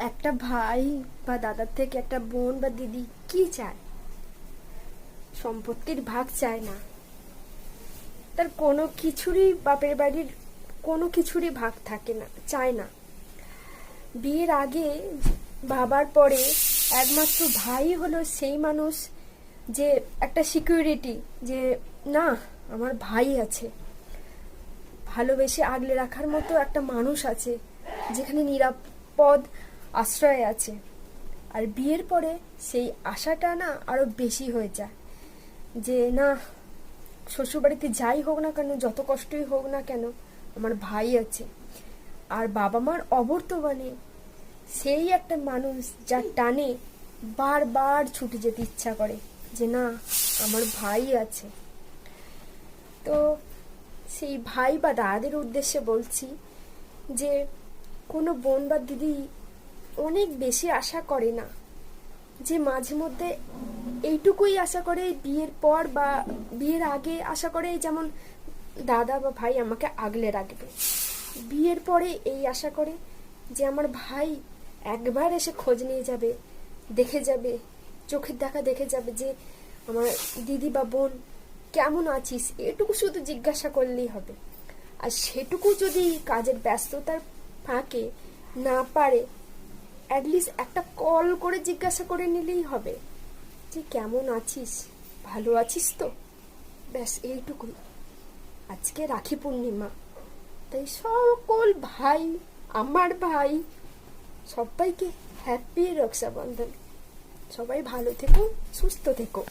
একটা ভাই বা দাদার থেকে একটা বোন বা দিদি কি চায়? সম্পত্তির ভাগ চায় না, তার কোনো কিছুরই বাপের বাড়ির কোনো কিছুরই ভাগ থাকে না, চায় না। বিয়ের আগে ভাবার পরে একমাত্র ভাই হলো সেই মানুষ যে একটা সিকিউরিটি, যে না আমার ভাই আছে, ভালোবেসে আগলে রাখার মতো একটা মানুষ আছে, যেখানে নিরাপদ আশ্রয় আছে। আর বিয়ের পরে সেই আশাটা না আরো বেশি হয়ে যায়, যে না শ্বশুরবাড়িতে যাই হোক না কেন, যত কষ্টই হোক না কেন, আমার ভাই আছে। আর বাবা মার অবর্তমানে সেই একটা মানুষ যার টানে বারবার ছুটে যেতে ইচ্ছা করে, যে না আমার ভাই আছে। তো সেই ভাই বা দাদাদের উদ্দেশ্যে বলছি যে কোনো বোন বা দিদি অনেক বেশি আশা করে না, যে মাঝে মধ্যে এইটুকুই আশা করে বিয়ের পর বা বিয়ের আগে আশা করে, যেমন দাদা বা ভাই আমাকে আগলে রাখবে। বিয়ের পরে এই আশা করে যে আমার ভাই একবার এসে খোঁজ নিয়ে যাবে, দেখে যাবে, চোখের দেখা দেখে যাবে যে আমার দিদি বা বোন কেমন আছিস, এটুকু শুধু জিজ্ঞাসা করলেই হবে। আর সেটুকু যদি কাজের ব্যস্ততার ফাঁকে না পারে, অ্যাটলিস্ট একটা কল করে জিজ্ঞাসা করে নিলেই হবে যে কেমন আছিস, ভালো আছিস তো, ব্যাস এইটুকুই। আজকে রাখি পূর্ণিমা, তাই সকল ভাই, আমার ভাই, সবাইকে হ্যাপি রক্ষাবন্ধন। সবাই ভালো থেকো, সুস্থ থেকো।